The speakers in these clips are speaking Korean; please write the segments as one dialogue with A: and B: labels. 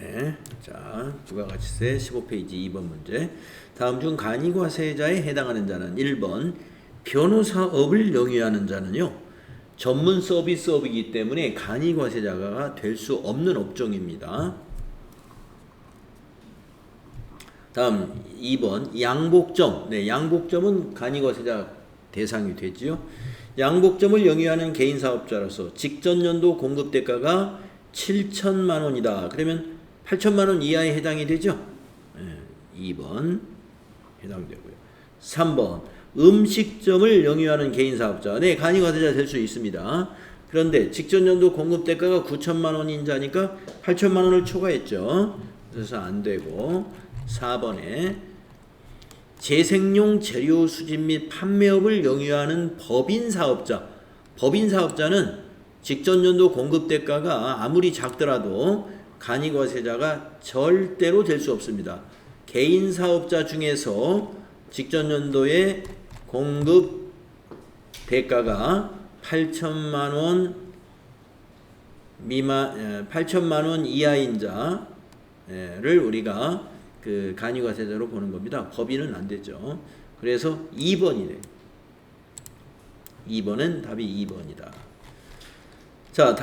A: 네. 자, 부가가치세 15페이지 2번 문제. 다음 중 간이과세자에 해당하는 자는 1번 변호사업을 영위하는 자는요. 전문 서비스업이기 때문에 간이과세자가 될 수 없는 업종입니다. 다음 2번 양복점. 네, 양복점은 간이과세자 대상이 되지요. 양복점을 영위하는 개인사업자로서 직전년도 공급대가가 7천만 원이다. 그러면 8천만 원 이하에 해당이 되죠. 네, 2번 해당되고요. 3번 음식점을 영위하는 개인사업자. 네, 간이과세자 될 수 있습니다. 그런데 직전년도 공급대가가 9천만 원인 자니까 8천만 원을 초과했죠. 그래서 안 되고 4번에 재생용 재료 수집 및 판매업을 영위하는 법인사업자. 법인사업자는 직전년도 공급대가가 아무리 작더라도 간이과세자가 절대로 될 수 없습니다. 개인사업자 중에서 직전년도에 공급대가가 8천만 원 미만, 8천만 원 이하인 자를 우리가 그 간이과세자로 보는 겁니다. 법인은 안 되죠. 그래서 2번이래. 2번은 답이 2번이다. 자,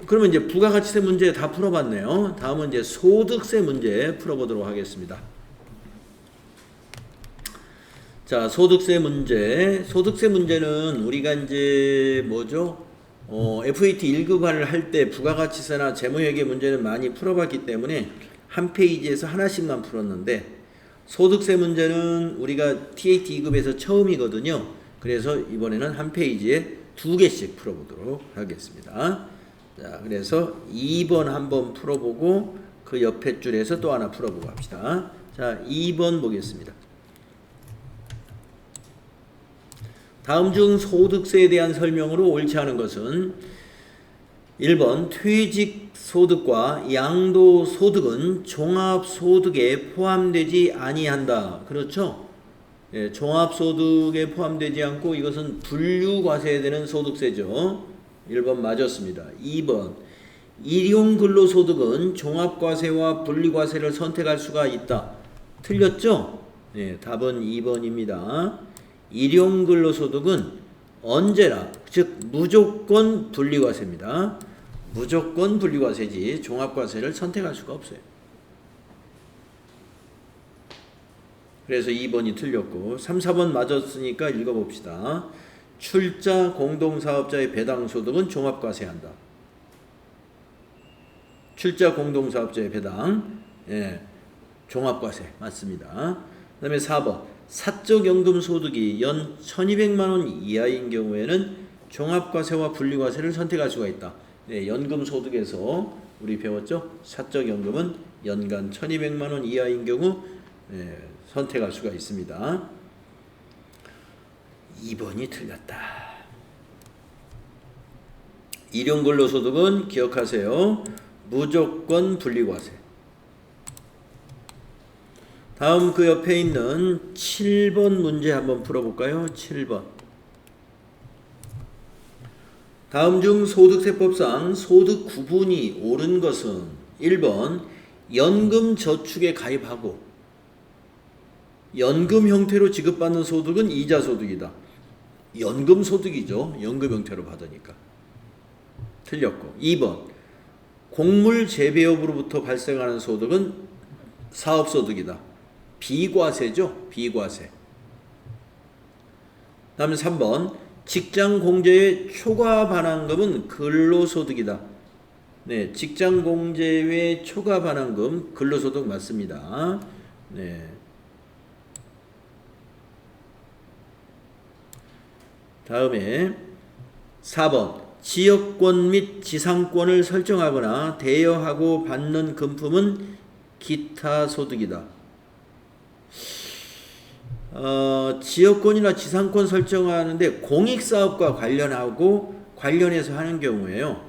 A: 그러면 이제 부가가치세 문제 다 풀어봤네요. 다음은 이제 소득세 문제 풀어보도록 하겠습니다. 자, 소득세 문제. 소득세 문제는 우리가 이제 뭐죠? FAT 1급을 할 때 부가가치세나 재무회계 문제는 많이 풀어봤기 때문에 한 페이지에서 하나씩만 풀었는데 소득세 문제는 우리가 TAT 2급에서 처음이거든요. 그래서 이번에는 한 페이지에 2개씩 풀어보도록 하겠습니다. 자, 그래서 2번 한번 풀어보고 그 옆에 줄에서 또 하나 풀어보고 합시다. 자, 2번 보겠습니다. 다음 중 소득세에 대한 설명으로 옳지 않은 것은 1번 퇴직소득과 양도소득은 종합소득에 포함되지 아니한다. 그렇죠? 예, 종합소득에 포함되지 않고 이것은 분류과세에 되는 소득세죠. 1번 맞았습니다. 2번 일용근로소득은 종합과세와 분리과세를 선택할 수가 있다. 틀렸죠? 예, 답은 2번입니다. 일용근로소득은 언제나 즉 무조건 분리과세입니다. 무조건 분리과세지 종합과세를 선택할 수가 없어요. 그래서 2번이 틀렸고 3, 4번 맞았으니까 읽어봅시다. 출자 공동사업자의 배당소득은 종합과세한다. 출자 공동사업자의 배당 종합과세 맞습니다. 그 다음에 4번 사적연금소득이 연 1200만원 이하인 경우에는 종합과세와 분리과세를 선택할 수가 있다. 네, 연금소득에서 우리 배웠죠? 사적연금은 연간 1200만원 이하인 경우 선택할 수가 있습니다. 2번이 틀렸다. 일용근로소득은 기억하세요. 무조건 분리과세. 다음 그 옆에 있는 7번 문제 한번 풀어볼까요? 7번. 다음 중 소득세법상 소득 구분이 옳은 것은 1번 연금저축에 가입하고 연금 형태로 지급받는 소득은 이자소득이다. 연금소득이죠. 연금 형태로 받으니까. 틀렸고 2번 곡물재배업으로부터 발생하는 소득은 사업소득이다. 비과세죠. 비과세. 다음에 3번 직장공제의 초과반환금은 근로소득이다. 네, 직장공제의 초과반환금 근로소득 맞습니다. 네. 다음에 4번 지역권 및 지상권을 설정하거나 대여하고 받는 금품은 기타 소득이다. 지역권이나 지상권 설정하는데 공익사업과 관련해서 하는 경우에요.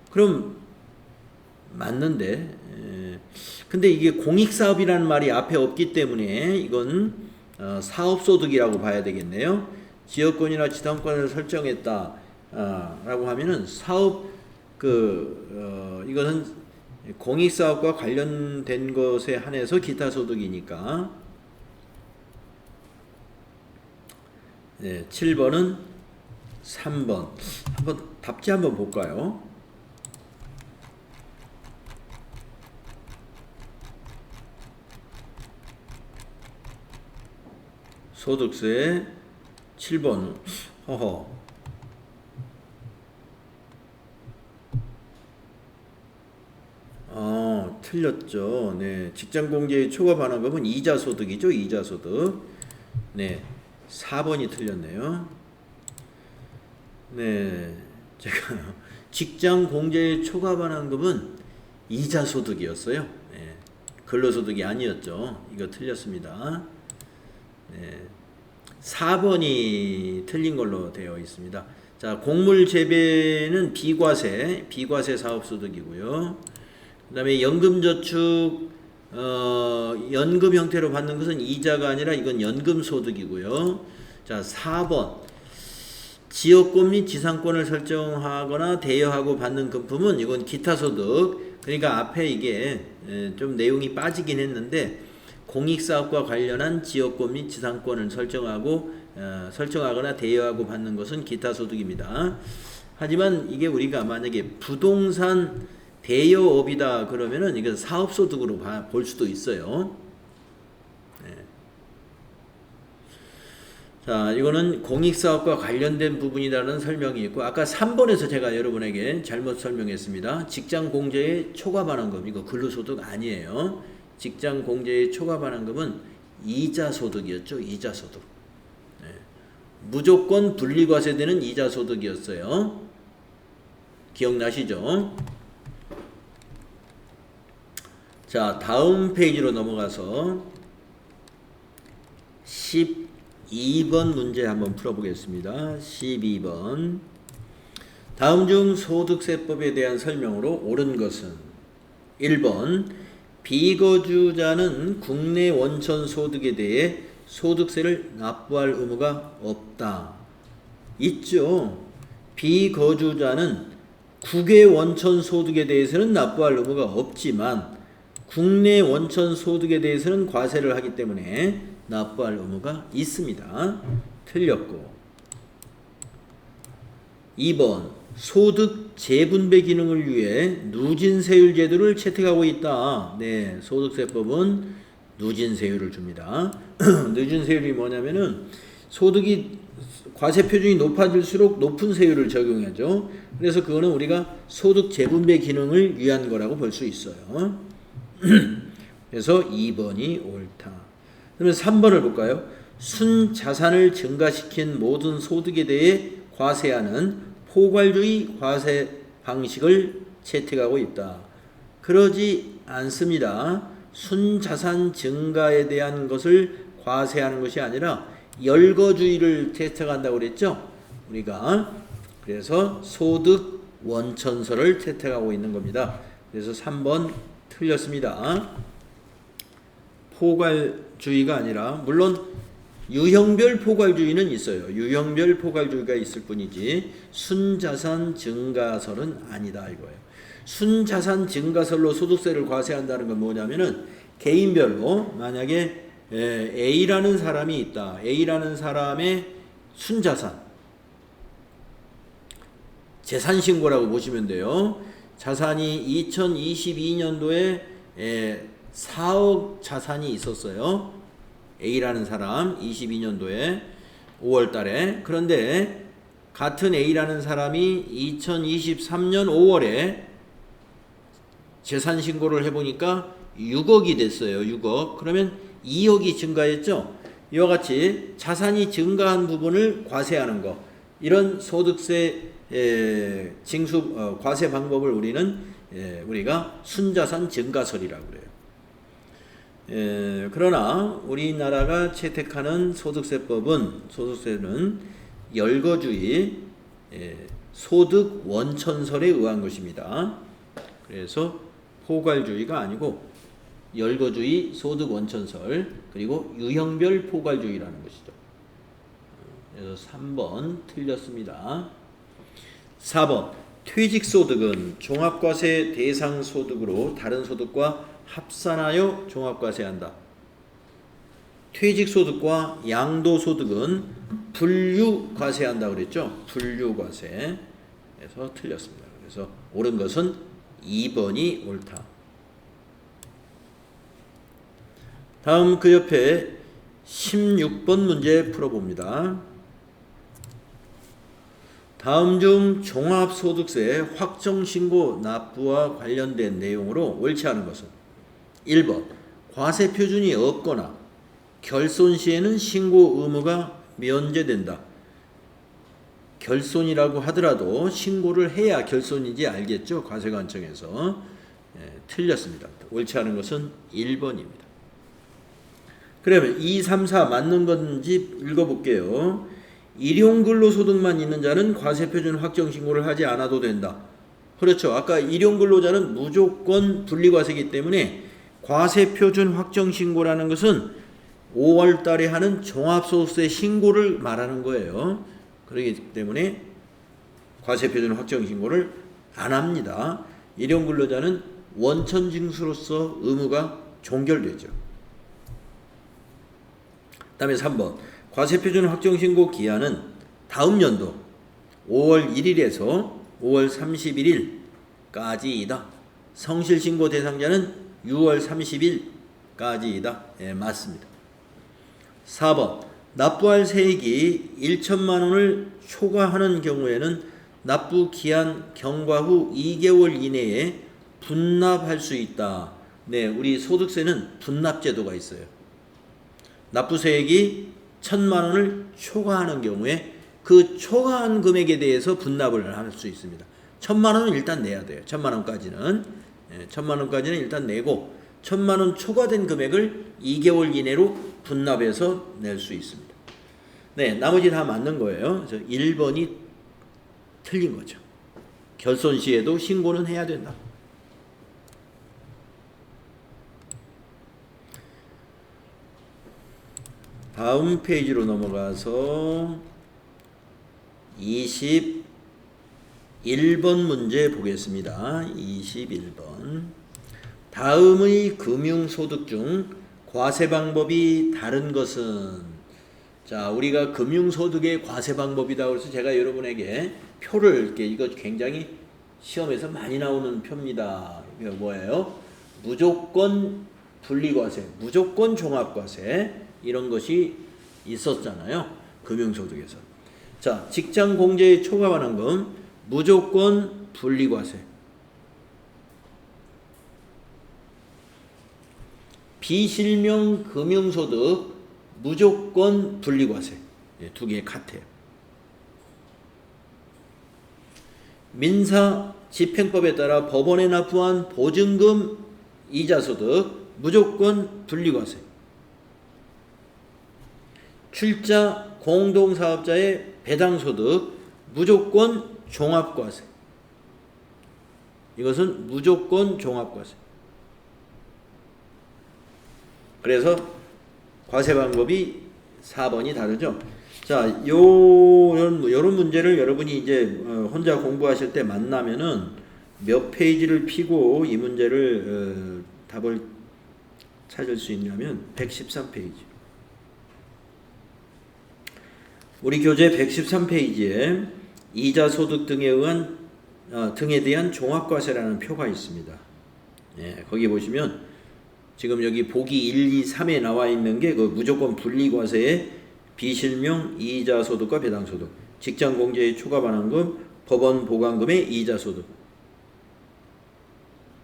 A: 그럼 맞는데 근데 이게 공익사업이라는 말이 앞에 없기 때문에 이건 사업소득이라고 봐야 되겠네요. 지역권이나 지상권을 설정했다 라고 하면은 사업 이거는 공익사업과 관련된 것에 한해서 기타 소득이니까. 네, 7번은 3번. 한번 답지 한번 볼까요? 소득세 7번. 허허. 틀렸죠. 네. 직장공제의 초과 반환금은 이자소득이죠. 이자소득. 네. 4번이 틀렸네요. 네. 제가 직장공제의 초과 반환금은 이자소득이었어요. 네. 근로소득이 아니었죠. 이거 틀렸습니다. 네. 4번이 틀린 걸로 되어 있습니다. 자, 곡물 재배는 비과세 사업소득이고요. 그 다음에 연금저축, 연금 형태로 받는 것은 이자가 아니라 이건 연금소득이고요. 자, 4번. 지역권 및 지상권을 설정하거나 대여하고 받는 금품은 이건 기타소득. 그러니까 앞에 이게 좀 내용이 빠지긴 했는데, 공익사업과 관련한 지역권 및 지상권을 설정하거나 대여하고 받는 것은 기타소득입니다. 하지만 이게 우리가 만약에 부동산 대여업이다 그러면은 이건 사업소득으로 볼 수도 있어요. 네. 자, 이거는 공익사업과 관련된 부분이라는 설명이 있고, 아까 3번에서 제가 여러분에게 잘못 설명했습니다. 직장공제의 초과반환금, 이거 근로소득 아니에요. 직장공제의 초과반환금은 이자소득이었죠. 이자소득. 네. 무조건 분리과세되는 이자소득이었어요. 기억나시죠? 자, 다음 페이지로 넘어가서 12번 문제 한번 풀어보겠습니다. 12번. 다음 중 소득세법에 대한 설명으로 옳은 것은 1번. 비거주자는 국내 원천 소득에 대해 소득세를 납부할 의무가 없다. 있죠. 비거주자는 국외 원천 소득에 대해서는 납부할 의무가 없지만 국내 원천 소득에 대해서는 과세를 하기 때문에 납부할 의무가 있습니다. 틀렸고. 2번. 소득 재분배 기능을 위해 누진세율 제도를 채택하고 있다. 네, 소득세법은 누진세율을 줍니다. 누진세율이 뭐냐면은 소득이 과세 표준이 높아질수록 높은 세율을 적용하죠. 그래서 그거는 우리가 소득 재분배 기능을 위한 거라고 볼 수 있어요. 그래서 2번이 옳다. 그러면 3번을 볼까요? 순자산을 증가시킨 모든 소득에 대해 과세하는 포괄주의 과세 방식을 채택하고 있다. 그러지 않습니다. 순자산 증가에 대한 것을 과세하는 것이 아니라 열거주의를 채택한다고 그랬죠? 우리가. 그래서 소득 원천설을 채택하고 있는 겁니다. 그래서 3번 틀렸습니다. 포괄주의가 아니라, 물론 유형별 포괄주의는 있어요. 유형별 포괄주의가 있을 뿐이지 순자산 증가설은 아니다 이거예요. 순자산 증가설로 소득세를 과세한다는 건 뭐냐면은 개인별로 만약에 A라는 사람이 있다. A라는 사람의 순자산 재산신고라고 보시면 돼요. 자산이 2022년도에 4억 자산이 있었어요. A라는 사람 22년도에 5월 달에. 그런데 같은 A라는 사람이 2023년 5월에 재산 신고를 해보니까 6억이 됐어요. 6억. 그러면 2억이 증가했죠. 이와 같이 자산이 증가한 부분을 과세하는 거. 이런 소득세 징수 과세 방법을 우리가 순자산 증가설이라고 그래요. 그러나 우리나라가 채택하는 소득세는 열거주의 소득 원천설에 의한 것입니다. 그래서 포괄주의가 아니고 열거주의 소득 원천설 그리고 유형별 포괄주의라는 것이죠. 그래서 3번 틀렸습니다. 4번 퇴직소득은 종합과세 대상 소득으로 다른 소득과 합산하여 종합과세한다. 퇴직소득과 양도소득은 분류과세한다 그랬죠? 분류과세. 그래서 틀렸습니다. 그래서 옳은 것은 2번이 옳다. 다음 그 옆에 16번 문제 풀어봅니다. 다음 중 종합소득세 확정신고 납부와 관련된 내용으로 옳지 않은 것은 1번 과세표준이 없거나 결손 시에는 신고 의무가 면제된다. 결손이라고 하더라도 신고를 해야 결손인지 알겠죠? 과세관청에서. 틀렸습니다. 옳지 않은 것은 1번입니다. 그러면 2, 3, 4 맞는 건지 읽어볼게요. 일용근로소득만 있는 자는 과세표준 확정신고를 하지 않아도 된다. 그렇죠. 아까 일용근로자는 무조건 분리과세이기 때문에 과세표준 확정신고라는 것은 5월 달에 하는 종합소득세 신고를 말하는 거예요. 그렇기 때문에 과세표준 확정신고를 안 합니다. 일용근로자는 원천징수로서 의무가 종결되죠. 다음에 3번 과세표준 확정신고 기한은 다음 연도 5월 1일에서 5월 31일까지이다. 성실신고 대상자는 6월 30일까지이다. 예, 맞습니다. 4번 납부할 세액이 1천만 원을 초과하는 경우에는 납부 기한 경과 후 2개월 이내에 분납할 수 있다. 네, 우리 소득세는 분납제도가 있어요. 납부세액이 1,000만 원을 초과하는 경우에 그 초과한 금액에 대해서 분납을 할 수 있습니다. 1,000만 원은 일단 내야 돼요. 1,000만 원까지는. 1,000만 원까지는 일단 내고 1,000만 원 초과된 금액을 2개월 이내로 분납해서 낼 수 있습니다. 네, 나머지 다 맞는 거예요. 그래서 1번이 틀린 거죠. 결손 시에도 신고는 해야 된다. 다음 페이지로 넘어가서 21번 문제 보겠습니다. 21번. 다음의 금융소득 중 과세 방법이 다른 것은? 자, 우리가 금융소득의 과세 방법이다 그래서 제가 여러분에게 표를 이렇게, 이거 굉장히 시험에서 많이 나오는 표입니다. 이거 뭐예요? 무조건 분리과세, 무조건 종합과세, 이런 것이 있었잖아요. 금융소득에서. 자, 직장공제의 초과반환금 무조건 분리과세, 비실명 금융소득 무조건 분리과세. 두 개 같아요. 민사 집행법에 따라 법원에 납부한 보증금 이자소득 무조건 분리과세. 출자 공동사업자의 배당소득 무조건 종합과세. 이것은 무조건 종합과세. 그래서 과세 방법이 4번이 다르죠. 자, 요런 문제를 여러분이 이제 혼자 공부하실 때 만나면은 몇 페이지를 피고 이 문제를 답을 찾을 수 있냐면 113페이지. 우리 교재 113페이지에 이자소득 등에 대한 종합과세라는 표가 있습니다. 예, 거기 보시면 지금 여기 보기 1, 2, 3에 나와 있는 게 그 무조건 분리과세의 비실명 이자소득과 배당소득, 직장공제의 초과반환금, 법원 보관금의 이자소득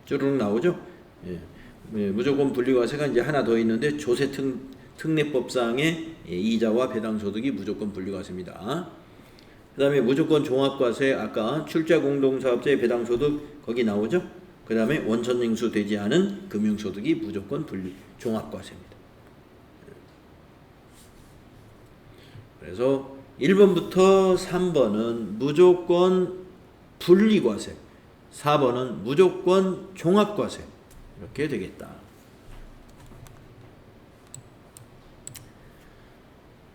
A: 쭈르륵 나오죠. 예, 무조건 분리과세가 이제 하나 더 있는데 조세특례법상의 이자와 배당소득이 무조건 분리과세입니다. 그 다음에 무조건 종합과세, 아까 출자공동사업자의 배당소득 거기 나오죠. 그 다음에 원천징수 되지 않은 금융소득이 무조건 종합과세입니다. 그래서 1번부터 3번은 무조건 분리과세, 4번은 무조건 종합과세, 이렇게 되겠다.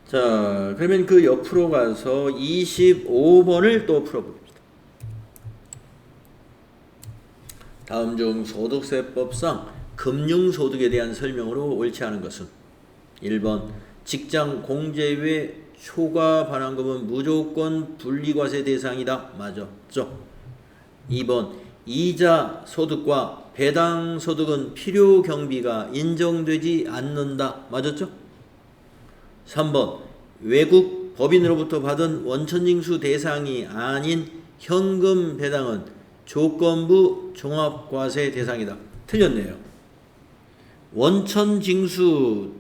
A: 자, 그러면 그 옆으로 가서 25번을 또 풀어봅니다. 다음 중 소득세법상 금융소득에 대한 설명으로 옳지 않은 것은 1번 직장 공제외 초과 반환금은 무조건 분리과세 대상이다. 맞았죠? 2번 이자 소득과 배당 소득은 필요 경비가 인정되지 않는다. 맞았죠? 3번 외국 법인으로부터 받은 원천징수 대상이 아닌 현금 배당은 조건부 종합과세 대상이다. 틀렸네요. 원천징수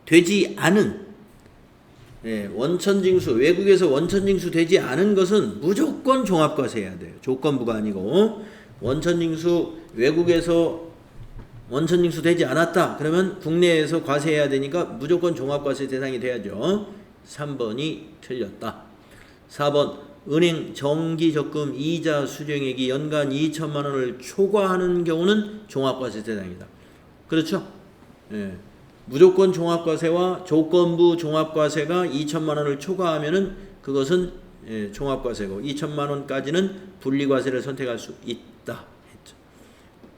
A: 되지 않은 원천징수 외국에서 원천징수 되지 않은 것은 무조건 종합과세해야 돼요. 조건부가 아니고 원천징수 외국에서 원천징수 되지 않았다. 그러면 국내에서 과세해야 되니까 무조건 종합과세 대상이 돼야죠. 3번이 틀렸다. 4번 은행 정기적금 이자 수령액이 연간 2천만 원을 초과하는 경우는 종합과세 대상이다. 그렇죠? 무조건 종합과세와 조건부 종합과세가 2천만 원을 초과하면은 그것은 종합과세고 2천만 원까지는 분리과세를 선택할 수 있다 했죠.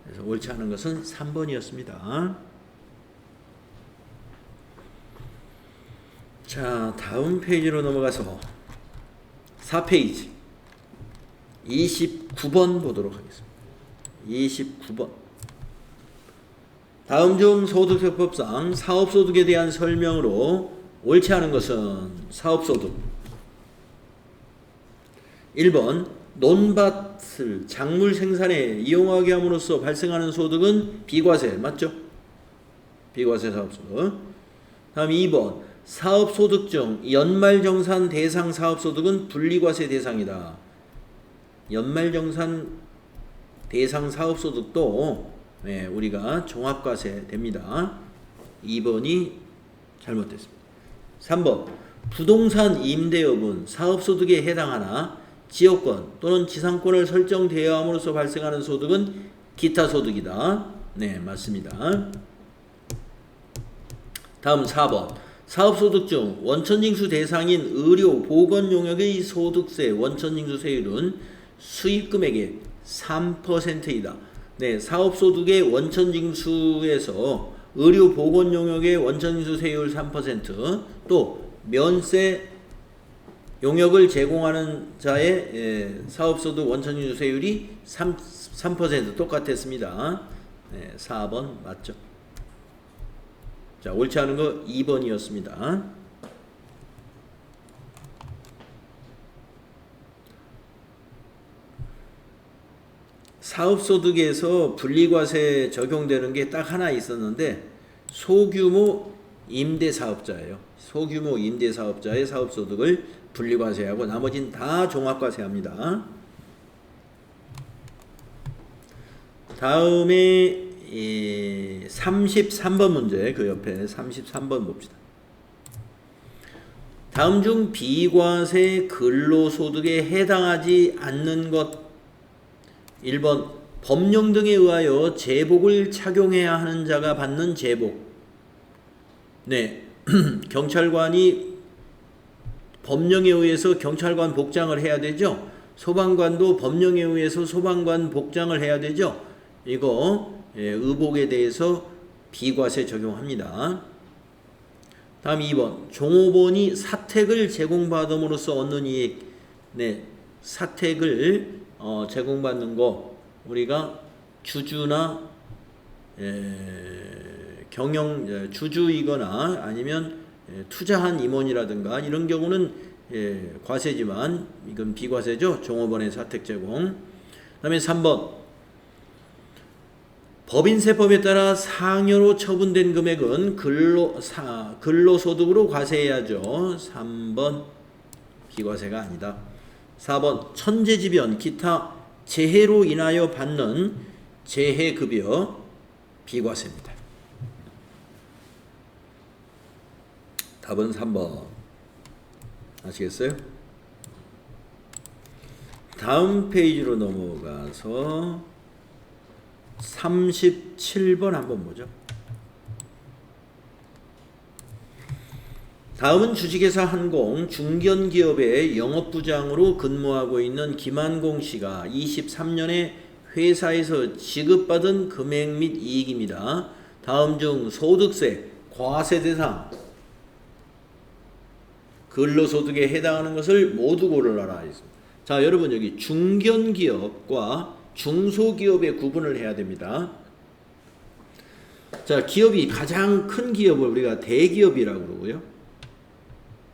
A: 그래서 옳지 않은 것은 3번이었습니다. 자, 다음 페이지로 넘어가서 4페이지 29번 보도록 하겠습니다. 29번 다음 중 소득세법상 사업소득에 대한 설명으로 옳지 않은 것은 사업소득 1번 논밭을 작물 생산에 이용하게 함으로써 발생하는 소득은 비과세 맞죠? 비과세 사업소득. 다음 2번 사업소득 중 연말정산 대상 사업소득은 분리과세 대상이다. 연말정산 대상 사업소득도 우리가 종합과세 됩니다. 2번이 잘못됐습니다. 3번 부동산 임대업은 사업소득에 해당하나 지역권 또는 지상권을 설정되어 함으로써 발생하는 소득은 기타 소득이다. 네, 맞습니다. 다음 4번 사업소득 중 원천징수 대상인 의료 보건 용역의 소득세 원천징수 세율은 수입금액의 3%이다. 네, 사업소득의 원천징수에서 의료 보건 용역의 원천징수 세율 3%, 또 면세 용역을 제공하는 자의 사업소득 원천징수 세율이 3% 똑같았습니다. 네, 4번 맞죠? 자, 옳지 않은 거 2번이었습니다. 사업소득에서 분리과세 적용되는 게 딱 하나 있었는데 소규모 임대사업자예요. 소규모 임대사업자의 사업소득을 분리과세하고 나머지는 다 종합과세합니다. 다음에 33번 문제, 그 옆에 33번 봅시다. 다음 중 비과세 근로소득에 해당하지 않는 것 1번 법령 등에 의하여 제복을 착용해야 하는 자가 받는 제복. 네, 경찰관이 법령에 의해서 경찰관 복장을 해야 되죠. 소방관도 법령에 의해서 소방관 복장을 해야 되죠. 이거 의복에 대해서 비과세 적용합니다. 다음 2번 종업원이 사택을 제공받음으로써 얻는 이익. 네, 사택을 제공받는 거 우리가 주주나 경영 주주이거나 아니면 투자한 임원이라든가 이런 경우는 과세지만 이건 비과세죠. 종업원의 사택 제공. 그다음에 3번 법인세법에 따라 상여로 처분된 금액은 근로소득으로 과세해야죠. 3번 비과세가 아니다. 4번 천재지변 기타 재해로 인하여 받는 재해급여 비과세입니다. 답은 3번. 아시겠어요? 다음 페이지로 넘어가서 37번 한번 보죠. 다음은 주식회사 한공 중견기업의 영업부장으로 근무하고 있는 김한공 씨가 23년에 회사에서 지급받은 금액 및 이익입니다. 다음 중 소득세, 과세 대상, 근로소득에 해당하는 것을 모두 고르라 했습니다. 자, 여러분 여기 중견기업과 중소기업의 구분을 해야 됩니다. 자, 기업이 가장 큰 기업을 우리가 대기업이라고 그러고요.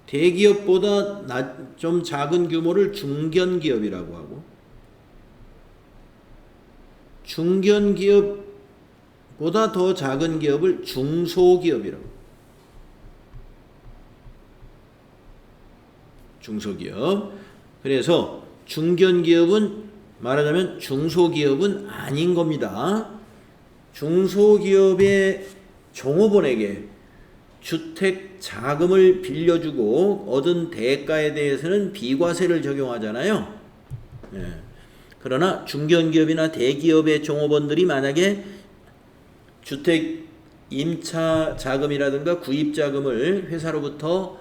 A: 대기업보다 좀 작은 규모를 중견기업이라고 하고, 중견기업보다 더 작은 기업을 중소기업이라고. 중소기업. 그래서 중견기업은 말하자면 중소기업은 아닌 겁니다. 중소기업의 종업원에게 주택 자금을 빌려주고 얻은 대가에 대해서는 비과세를 적용하잖아요. 네. 그러나 중견기업이나 대기업의 종업원들이 만약에 주택 임차 자금이라든가 구입 자금을 회사로부터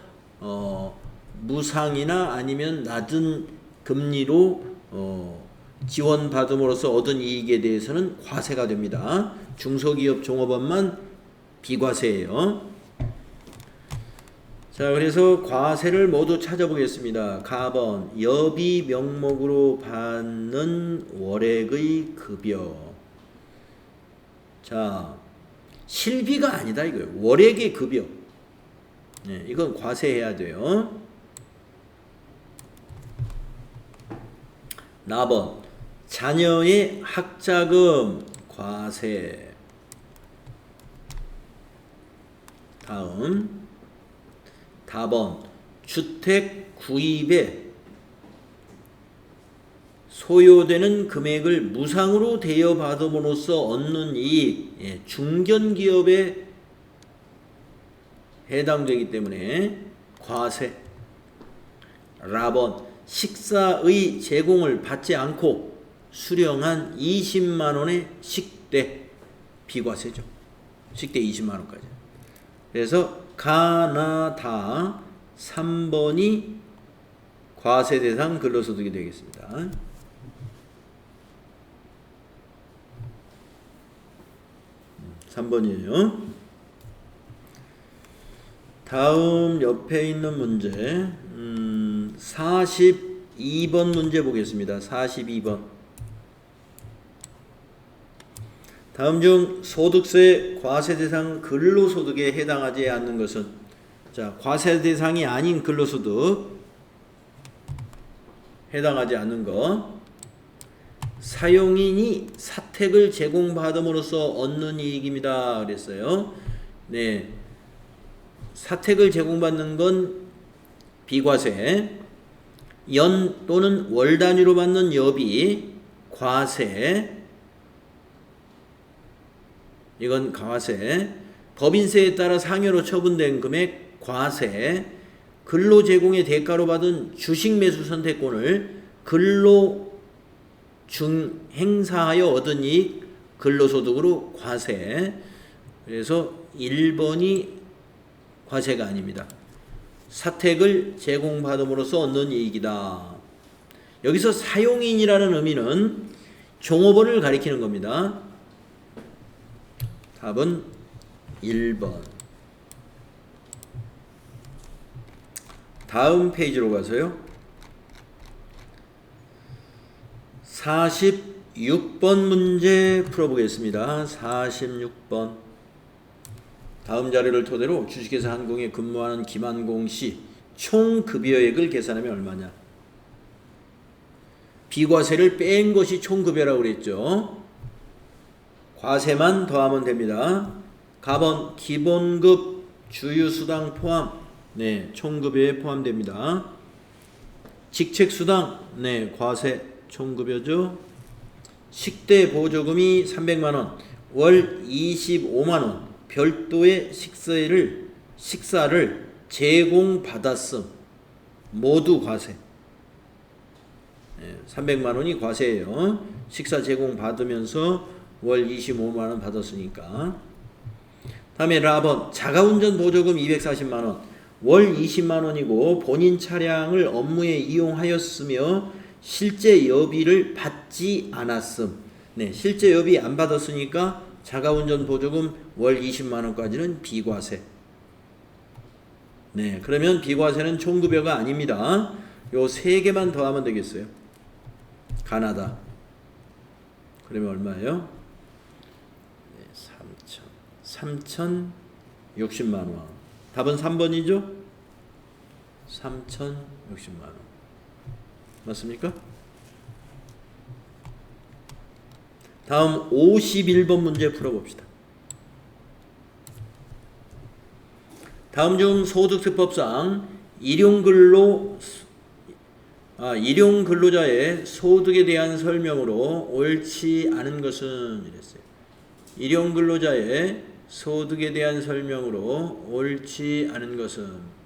A: 무상이나 아니면 낮은 금리로 지원받음으로써 얻은 이익에 대해서는 과세가 됩니다. 중소기업 종업원만 비과세예요. 자, 그래서 과세를 모두 찾아보겠습니다. 가번, 여비 명목으로 받는 월액의 급여. 자, 실비가 아니다 이거예요. 월액의 급여. 네, 이건 과세해야 돼요. 나번, 자녀의 학자금 과세. 다음 다번, 주택 구입에 소요되는 금액을 무상으로 대여받음으로써 얻는 이익, 중견기업에 해당되기 때문에 과세. 라번, 식사의 제공을 받지 않고 수령한 20만원의 식대, 비과세죠. 식대 20만원까지. 그래서 가나다 3번이 과세 대상 근로소득이 되겠습니다. (3번이에요) 다음 옆에 있는 문제 42번 문제 보겠습니다. 42번. 다음 중 소득세 과세 대상 근로소득에 해당하지 않는 것은, 자, 과세 대상이 아닌 근로소득 해당하지 않는 것. 사용인이 사택을 제공받음으로써 얻는 이익입니다. 그랬어요. 네, 사택을 제공받는 건 비과세. 연 또는 월 단위로 받는 여비 과세. 이건 과세. 법인세에 따라 상여로 처분된 금액 과세. 근로 제공의 대가로 받은 주식 매수 선택권을 근로 중 행사하여 얻은 이익 근로소득으로 과세. 그래서 1번이 과세가 아닙니다. 사택을 제공받음으로써 얻는 이익이다. 여기서 사용인이라는 의미는 종업원을 가리키는 겁니다. 답은 1번. 다음 페이지로 가서요. 46번 문제 풀어보겠습니다. 46번. 다음 자료를 토대로 주식회사 한공에 근무하는 김한공 씨 총 급여액을 계산하면 얼마냐? 비과세를 뺀 것이 총 급여라고 그랬죠. 과세만 더하면 됩니다. 가번, 기본급, 주유수당 포함, 네, 총급여에 포함됩니다. 직책수당, 네, 과세 총급여죠. 식대 보조금이 300만원, 월 25만원, 별도의 식사를 제공받았음, 모두 과세. 네, 300만원이 과세예요. 식사 제공받으면서 월 25만원 받았으니까. 다음에 라번, 자가운전 보조금 240만원, 월 20만원이고 본인 차량을 업무에 이용하였으며 실제 여비를 받지 않았음. 네, 실제 여비 안 받았으니까 자가운전 보조금 월 20만 원까지는 비과세. 네, 그러면 비과세는 총급여가 아닙니다. 요 세 개만 더하면 되겠어요. 가나다. 그러면 얼마예요? 네, 3,060만 원. 답은 3번이죠? 3,060만 원. 맞습니까? 다음 51번 문제 풀어봅시다. 다음 중 소득세법상 일용근로자의 소득에 대한 설명으로 옳지 않은 것은 이랬어요. 일용근로자의 소득에 대한 설명으로 옳지 않은 것은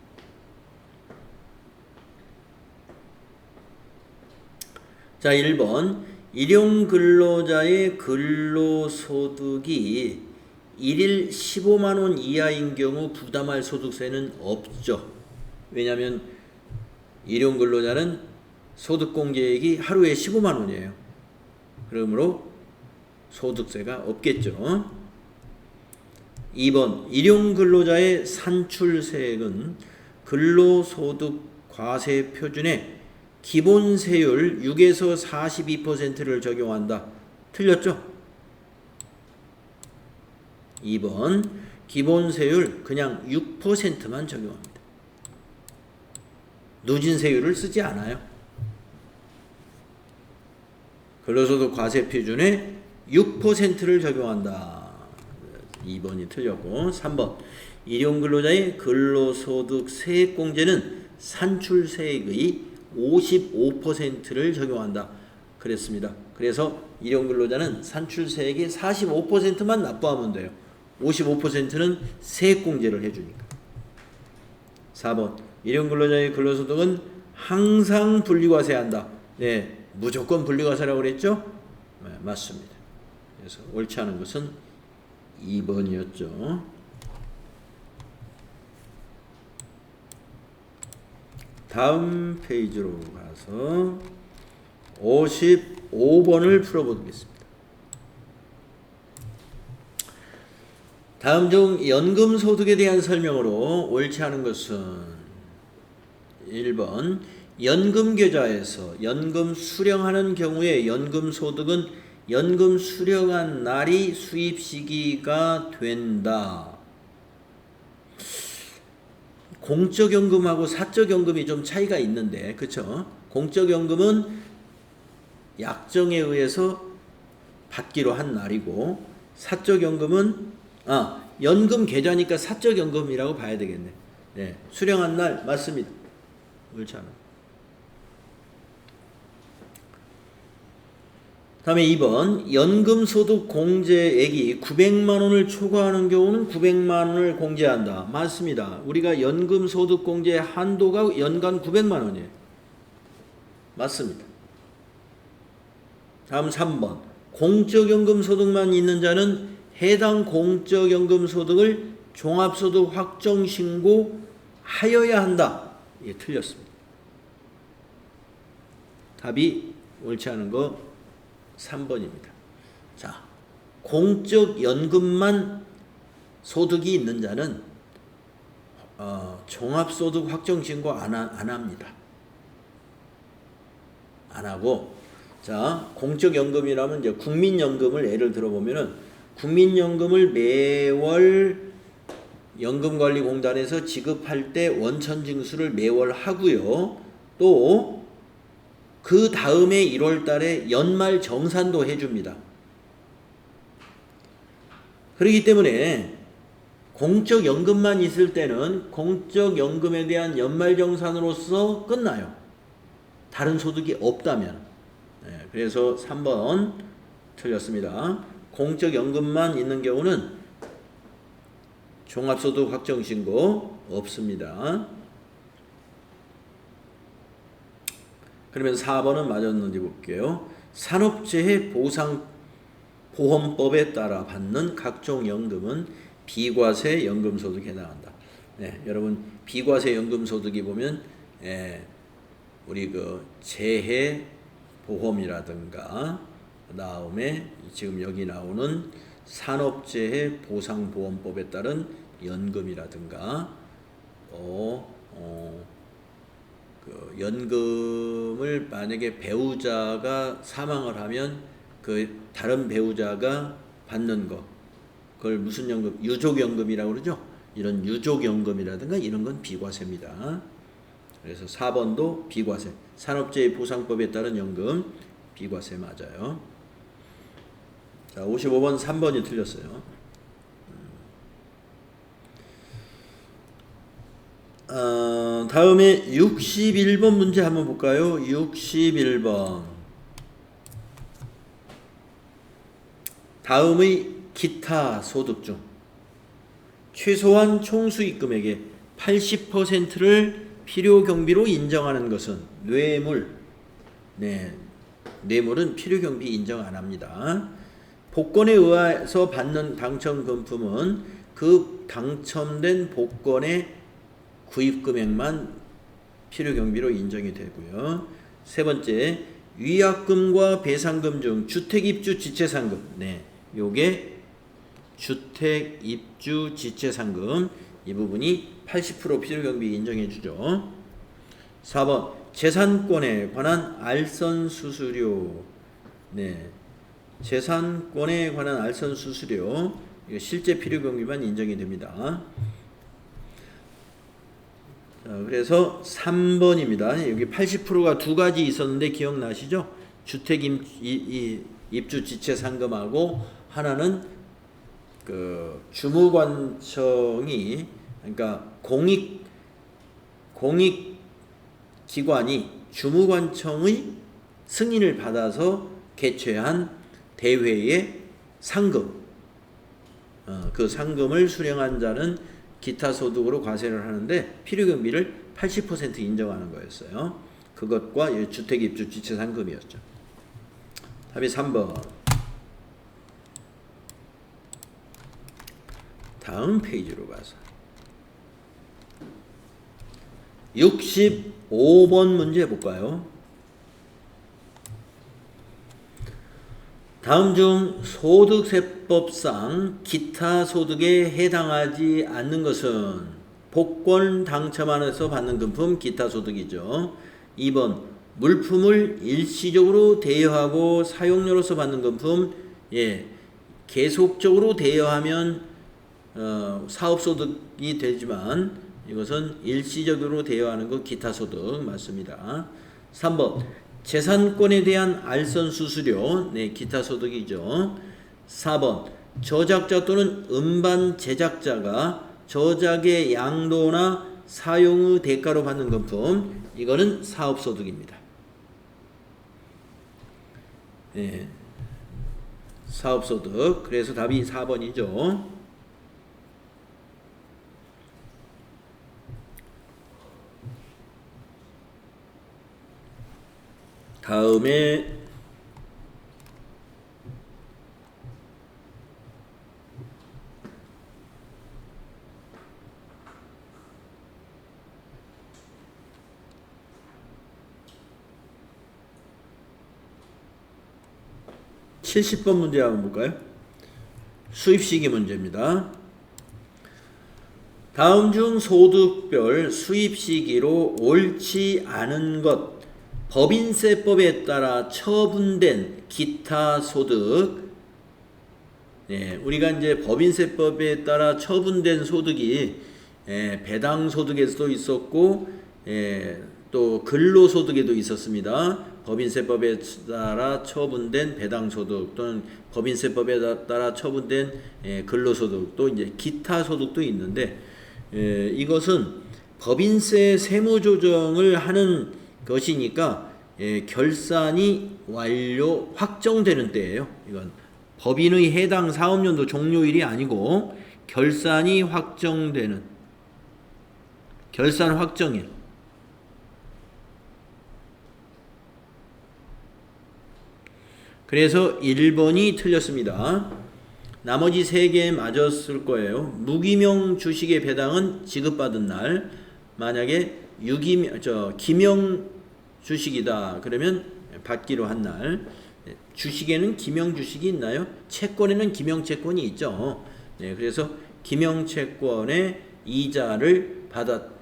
A: 자, 1번 일용근로자의 근로소득이 1일 15만 원 이하인 경우 부담할 소득세는 없죠. 왜냐하면 일용근로자는 소득공제액이 하루에 15만 원이에요. 그러므로 소득세가 없겠죠. 2번 일용근로자의 산출세액은 근로소득 과세 표준에 기본세율 6에서 42%를 적용한다. 틀렸죠? 2번 기본세율 그냥 6%만 적용합니다. 누진세율을 쓰지 않아요. 근로소득 과세 표준에 6%를 적용한다. 2번이 틀렸고 3번 일용근로자의 근로소득 세액공제는 산출세액의 55%를 적용한다. 그랬습니다. 그래서 일용근로자는 산출세액의 45%만 납부하면 돼요. 55%는 세액공제를 해주니까. 4번 일용근로자의 근로소득은 항상 분리과세한다. 네, 무조건 분리과세라고 그랬죠? 네, 맞습니다. 그래서 옳지 않은 것은 2번이었죠. 다음 페이지로 가서 55번을 풀어보겠습니다. 다음 중 연금소득에 대한 설명으로 옳지 않은 것은 1번 연금계좌에서 연금 수령하는 경우에 연금소득은 연금 수령한 날이 수입시기가 된다. 공적연금하고 사적연금이 좀 차이가 있는데, 그쵸? 공적연금은 약정에 의해서 받기로 한 날이고, 사적연금은 연금 계좌니까 사적연금이라고 봐야 되겠네. 네, 수령한 날 맞습니다. 옳지 않아. 다음에 2번 연금소득 공제액이 900만 원을 초과하는 경우는 900만 원을 공제한다. 맞습니다. 우리가 연금소득 공제 한도가 연간 900만 원이에요. 맞습니다. 다음 3번 공적연금 소득만 있는 자는 해당 공적연금 소득을 종합소득 확정신고하여야 한다. 예, 틀렸습니다. 답이 옳지 않은 거 3번입니다. 자, 공적연금만 소득이 있는 자는 종합소득 확정신고 안 합니다. 안 하고, 자, 공적연금이라면 이제 국민연금을 예를 들어보면은 국민연금을 매월 연금관리공단에서 지급할 때 원천징수를 매월 하고요. 또 그 다음에 1월 달에 연말 정산도 해줍니다. 그렇기 때문에 공적연금만 있을 때는 공적연금에 대한 연말 정산으로서 끝나요. 다른 소득이 없다면. 네, 그래서 3번 틀렸습니다. 공적연금만 있는 경우는 종합소득 확정신고 없습니다. 그러면 4번은 맞았는지 볼게요. 산업재해 보상보험법에 따라 받는 각종 연금은 비과세 연금소득에 해당한다. 네, 여러분 비과세 연금소득이 보면 우리 그 재해 보험이라든가 그 다음에 지금 여기 나오는 산업재해 보상보험법에 따른 연금이라든가 그 연금을 만약에 배우자가 사망을 하면 그 다른 배우자가 받는 거, 그걸 무슨 연금? 유족연금이라고 그러죠. 이런 유족연금이라든가 이런 건 비과세입니다. 그래서 4번도 비과세. 산업재해 보상법에 따른 연금 비과세 맞아요. 자, 55번 3번이 틀렸어요. 다음에 61번 문제 한번 볼까요? 61번. 다음의 기타 소득 중 최소한 총수익 금액의 80%를 필요 경비로 인정하는 것은 뇌물. 네, 뇌물은 필요 경비 인정 안 합니다. 복권에 의해서 받는 당첨 금품은 그 당첨된 복권의 구입 금액만 필요 경비로 인정이 되고요. 세 번째, 위약금과 배상금 중 주택 입주 지체 상금. 네, 요게 주택 입주 지체 상금 이 부분이 80% 필요 경비 인정해 주죠. 4번, 재산권에 관한 알선 수수료. 네, 재산권에 관한 알선 수수료 이거 실제 필요 경비만 인정이 됩니다. 자, 그래서 3번입니다. 여기 80%가 두 가지 있었는데 기억나시죠? 주택 입주 지체 상금하고 하나는 그 주무관청이, 그러니까 공익 기관이 주무관청의 승인을 받아서 개최한 대회의 상금, 그 상금을 수령한 자는 기타 소득으로 과세를 하는데 필요경비를 80% 인정하는 거였어요. 그것과 주택 입주 지체 상금이었죠. 답이 3번. 다음 페이지로 가서 65번 문제 볼까요? 다음 중 소득세법상 기타 소득에 해당하지 않는 것은 복권 당첨안에서 받는 금품 기타 소득이죠. 2번, 물품을 일시적으로 대여하고 사용료로서 받는 금품. 예, 계속적으로 대여하면 사업소득이 되지만 이것은 일시적으로 대여하는 것 기타 소득 맞습니다. 3번, 재산권에 대한 알선 수수료. 네, 기타 소득이죠. 4번, 저작자 또는 음반 제작자가 저작의 양도나 사용의 대가로 받는 금품. 이거는 사업소득입니다. 네, 사업소득. 그래서 답이 4번이죠. 다음에 70번 문제 한번 볼까요? 수입시기 문제입니다. 다음 중 소득별 수입시기로 옳지 않은 것, 법인세법에 따라 처분된 기타 소득. 네, 우리가 이제 법인세법에 따라 처분된 소득이 배당소득에서도 있었고 또 근로소득에도 있었습니다. 법인세법에 따라 처분된 배당소득 또는 법인세법에 따라 처분된 근로소득 또 이제 기타 소득도 있는데 이것은 법인세 세무조정을 하는 것이니까 결산이 완료 확정되는 때예요. 이건 법인의 해당 사업연도 종료일이 아니고 결산이 확정되는 결산 확정일. 그래서 1번이 틀렸습니다. 나머지 3개 맞았을 거예요. 무기명 주식의 배당은 지급받은 날. 만약에 기명 주식이다 그러면 받기로 한 날. 주식에는 기명주식이 있나요? 채권에는 기명채권이 있죠. 네, 그래서 기명채권의 이자를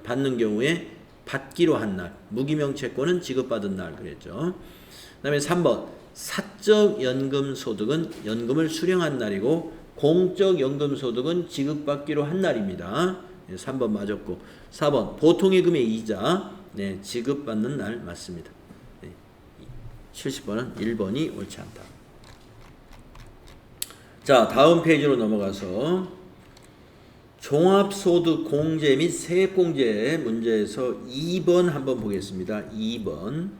A: 받는 경우에 받기로 한 날, 무기명채권은 지급받은 날 그랬죠. 그 다음에 3번 사적연금소득은 연금을 수령한 날이고 공적연금소득은 지급받기로 한 날입니다. 네, 3번 맞았고 4번 보통예금의 이자 네, 지급받는 날 맞습니다. 네, 70번은 1번이 옳지 않다. 자, 다음 페이지로 넘어가서 종합소득 공제 및 세액공제 문제에서 2번 한번 보겠습니다. 2번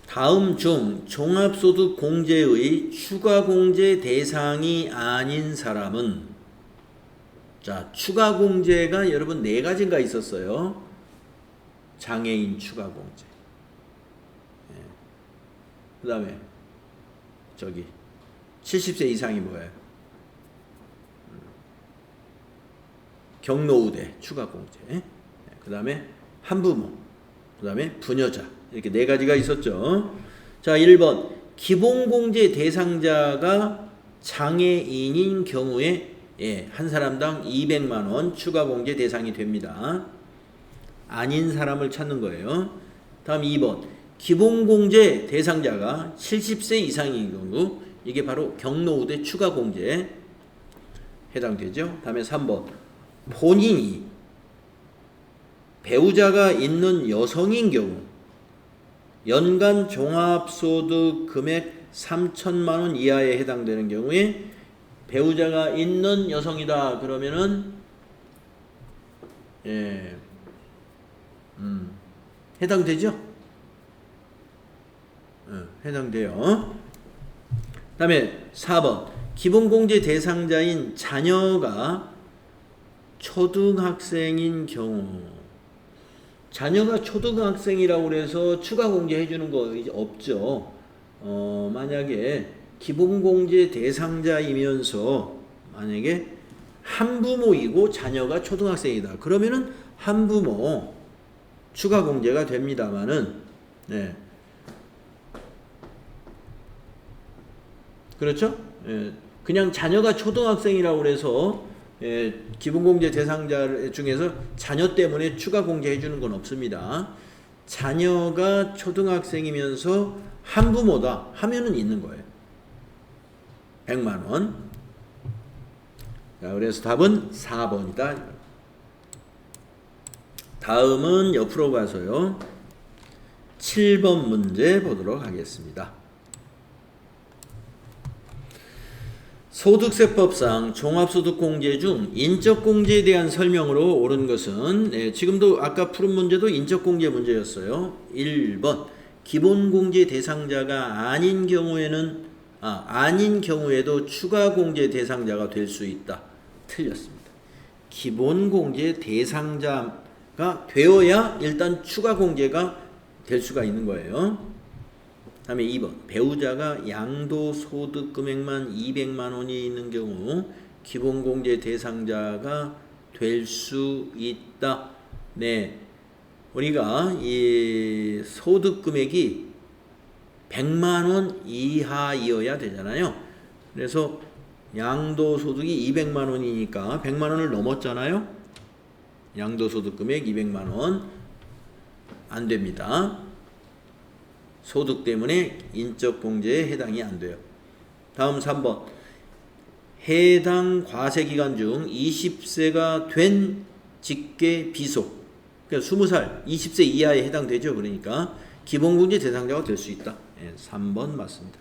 A: 다음 중 종합소득 공제의 추가공제 대상이 아닌 사람은 자, 추가공제가 여러분 4가지가 있었어요. 장애인 추가공제 그 다음에 저기 70세 이상이 뭐예요? 경로우대 추가공제 그 다음에 한부모 그 다음에 부녀자 이렇게 4가지가 있었죠. 자 1번 기본공제 대상자가 장애인인 경우에 한 사람당 200만원 추가공제 대상이 됩니다. 아닌 사람을 찾는 거예요. 다음 2번 기본공제 대상자가 70세 이상인 경우 이게 바로 경로우대 추가공제 해당되죠. 다음에 3번 본인이 배우자가 있는 여성인 경우 연간 종합소득 금액 3천만원 이하에 해당되는 경우에 배우자가 있는 여성이다 그러면은 해당되죠? 해당돼요. 그 다음에 4번 기본공제 대상자인 자녀가 초등학생인 경우 자녀가 초등학생이라고 해서 추가공제 해주는 거 없죠. 만약에 기본공제 대상자이면서 만약에 한부모이고 자녀가 초등학생이다 그러면은 한부모 추가공제가 됩니다만은 네. 그렇죠? 그냥 자녀가 초등학생이라고 해서 기본공제 대상자 중에서 자녀 때문에 추가공제 해주는 건 없습니다. 자녀가 초등학생이면서 한부모다 하면은 있는 거예요. 100만원. 자, 그래서 답은 4번이다. 다음은 옆으로 가서요. 7번 문제 보도록 하겠습니다. 소득세법상 종합소득공제 중 인적공제에 대한 설명으로 옳은 것은 지금도 아까 푸른 문제도 인적공제 문제였어요. 1번 기본공제 대상자가 아닌 경우에는 아닌 경우에도 추가공제 대상자가 될 수 있다. 틀렸습니다. 기본공제 대상자가 되어야 일단 추가공제가 될 수가 있는 거예요. 다음에 2번 배우자가 양도소득 금액만 200만원이 있는 경우 기본공제 대상자가 될 수 있다. 네, 우리가 이 소득 금액이 100만원 이하이어야 되잖아요. 그래서 양도소득이 200만원이니까 100만원을 넘었잖아요. 양도소득 금액 200만원 안 됩니다. 소득 때문에 인적공제에 해당이 안 돼요. 다음 3번 해당 과세기간 중 20세가 된 직계 비속 그러니까 20살 20세 이하에 해당되죠. 그러니까 기본공제 대상자가 될 수 있다. 3번 맞습니다.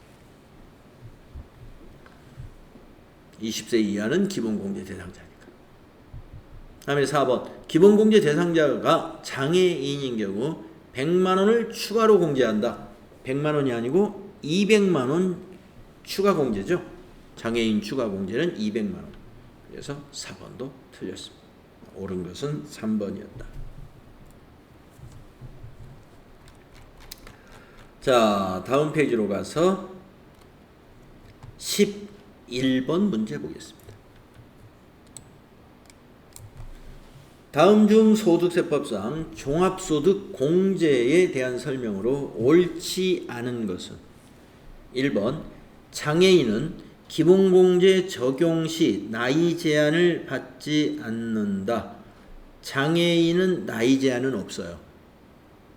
A: 20세 이하는 기본공제 대상자니까. 다음에 4번 기본공제 대상자가 장애인인 경우 100만원을 추가로 공제한다. 100만원이 아니고 200만원 추가 공제죠. 장애인 추가 공제는 200만원. 그래서 4번도 틀렸습니다. 옳은 것은 3번이었다. 자, 다음 페이지로 가서 11번 문제 보겠습니다. 다음 중 소득세법상 종합소득 공제에 대한 설명으로 옳지 않은 것은 1번 장애인은 기본공제 적용 시 나이 제한을 받지 않는다. 장애인은 나이 제한은 없어요.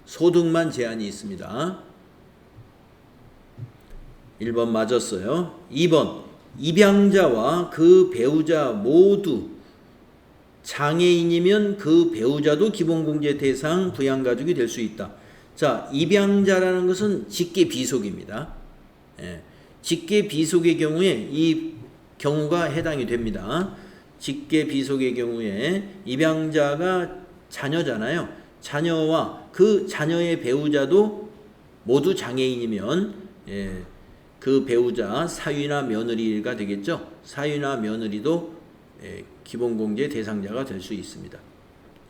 A: 소득만 제한이 있습니다. 1번 맞았어요. 2번 입양자와 그 배우자 모두 장애인이면 그 배우자도 기본공제 대상 부양가족이 될 수 있다. 자, 입양자라는 것은 직계 비속입니다. 예, 직계 비속의 경우에 이 경우가 해당이 됩니다. 직계 비속의 경우에 입양자가 자녀잖아요. 자녀와 그 자녀의 배우자도 모두 장애인이면 그 배우자 사위나 며느리가 되겠죠. 사위나 며느리도 기본공제 대상자가 될 수 있습니다.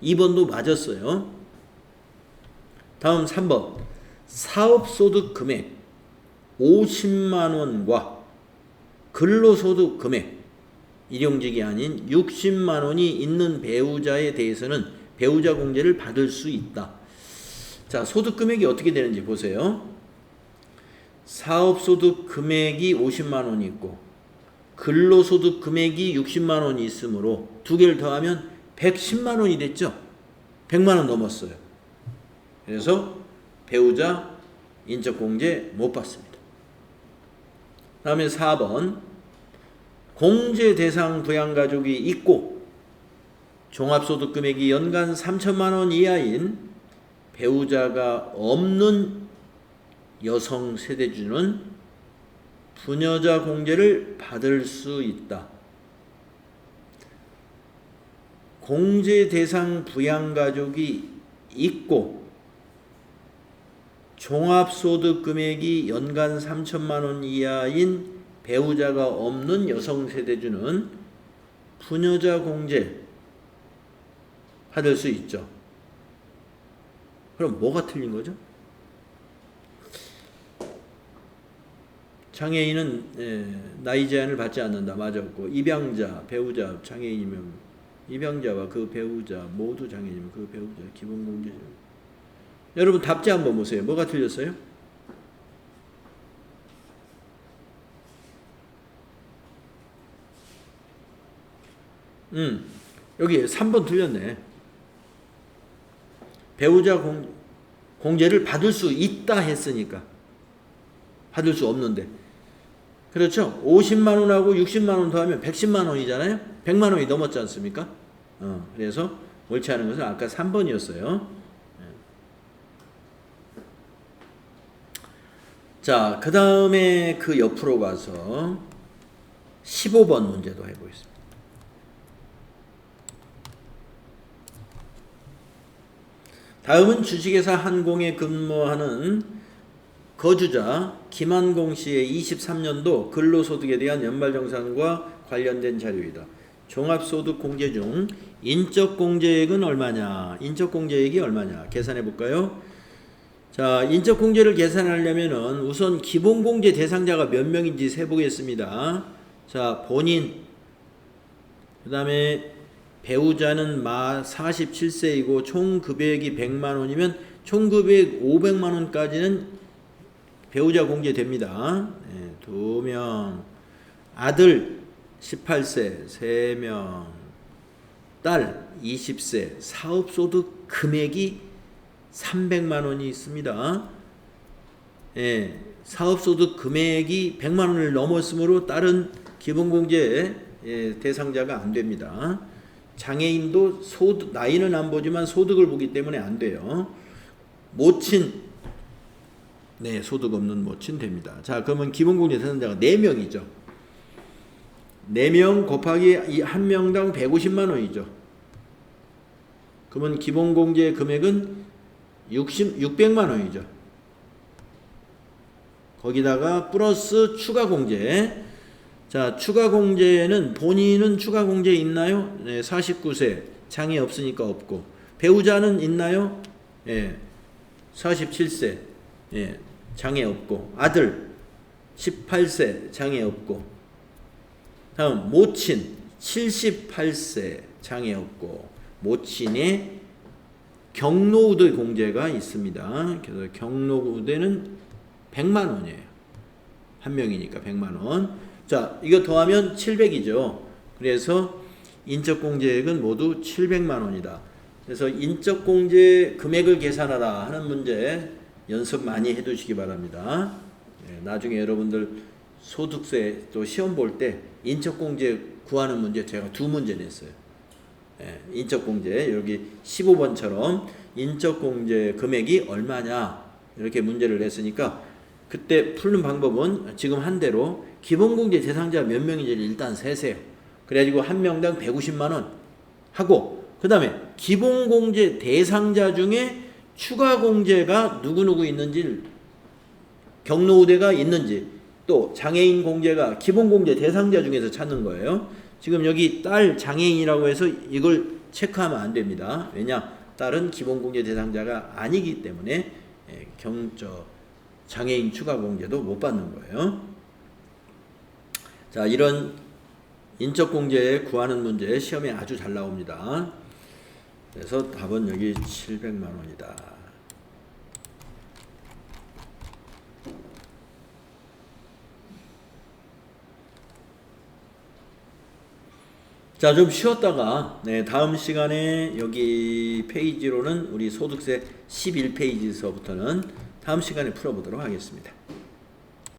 A: 2번도 맞았어요. 다음 3번 사업소득 금액 50만원과 근로소득 금액 일용직이 아닌 60만원이 있는 배우자에 대해서는 배우자 공제를 받을 수 있다. 자, 소득 금액이 어떻게 되는지 보세요. 사업소득 금액이 50만원이 있고 근로소득 금액이 60만원이 있으므로 두 개를 더하면 110만원이 됐죠. 100만원 넘었어요. 그래서 배우자 인적공제 못 받습니다. 다음에 4번 공제 대상 부양가족이 있고 종합소득 금액이 연간 3천만원 이하인 배우자가 없는 여성 세대주는 부녀자 공제를 받을 수 있다. 공제 대상 부양가족이 있고 종합소득 금액이 연간 3천만원 이하인 배우자가 없는 여성 세대주는 부녀자 공제 받을 수 있죠. 그럼 뭐가 틀린 거죠? 장애인은 나이 제한을 받지 않는다. 맞았고 입양자, 배우자, 장애인이면 입양자와 그 배우자 모두 장애인이면 그 배우자 기본공제. 여러분 답지 한번 보세요. 뭐가 틀렸어요? 여기 3번 틀렸네. 배우자 공제를 받을 수 있다 했으니까 받을 수 없는데 그렇죠? 50만원하고 60만원 더하면 110만원이잖아요. 100만원이 넘었지 않습니까? 그래서 옳지 않은 것은 아까 3번이었어요. 자, 그 다음에 그 옆으로 가서 15번 문제도 해보겠습니다. 다음은 주식회사 한공에 근무하는 거주자 김한공 씨의 23년도 근로소득에 대한 연말정산과 관련된 자료이다. 종합소득공제 중 인적공제액은 얼마냐? 인적공제액이 얼마냐? 계산해 볼까요? 자, 인적공제를 계산하려면은 우선 기본공제 대상자가 몇 명인지 세보겠습니다. 자, 본인, 그 다음에 배우자는 47세이고 총 금액이 100만원이면 총 금액 500만원까지는 배우자 공제됩니다. 2명, 아들 18세 3명, 딸 20세, 사업소득 금액이 300만원이 있습니다. 사업소득 금액이 100만원을 넘었으므로 딸은 기본공제 대상자가 안 됩니다. 장애인도 나이는 안 보지만 소득을 보기 때문에 안 돼요. 모친, 소득 없는 모친 됩니다. 자, 그러면 기본공제 대상자가 4명이죠. 4명 곱하기 1명당 150만원이죠. 그러면 기본공제 금액은 600만원이죠. 거기다가 플러스 추가공제. 자, 추가공제는 본인은 추가공제 있나요? 49세 장애 없으니까 없고, 배우자는 있나요? 47세 장애 없고, 아들 18세 장애 없고, 다음 모친 78세 장애 없고, 모친의 경로우대 공제가 있습니다. 그래서 경로우대는 100만 원이에요. 한 명이니까 100만 원. 자, 이거 더하면 700이죠. 그래서 인적 공제액은 모두 700만 원이다. 그래서 인적 공제 금액을 계산하라 하는 문제 연습 많이 해두시기 바랍니다. 나중에 여러분들 소득세 또 시험 볼 때 인적 공제 구하는 문제 제가 2문제 냈어요. 인적 공제 여기 15번처럼 인적 공제 금액이 얼마냐 이렇게 문제를 냈으니까 그때 푸는 방법은 지금 한 대로 기본 공제 대상자 몇 명인지를 일단 세세요. 그래가지고 한 명당 150만 원 하고 그 다음에 기본 공제 대상자 중에 추가 공제가 누구누구 있는지 경로우대가 있는지 또 장애인 공제가 기본 공제 대상자 중에서 찾는 거예요. 지금 여기 딸 장애인이라고 해서 이걸 체크하면 안 됩니다. 왜냐? 딸은 기본 공제 대상자가 아니기 때문에 장애인 추가 공제도 못 받는 거예요. 자, 이런 인적 공제 구하는 문제 시험에 아주 잘 나옵니다. 그래서 답은 여기 700만 원이다. 자, 좀 쉬었다가 다음 시간에 여기 페이지로는 우리 소득세 11페이지서부터는 다음 시간에 풀어보도록 하겠습니다.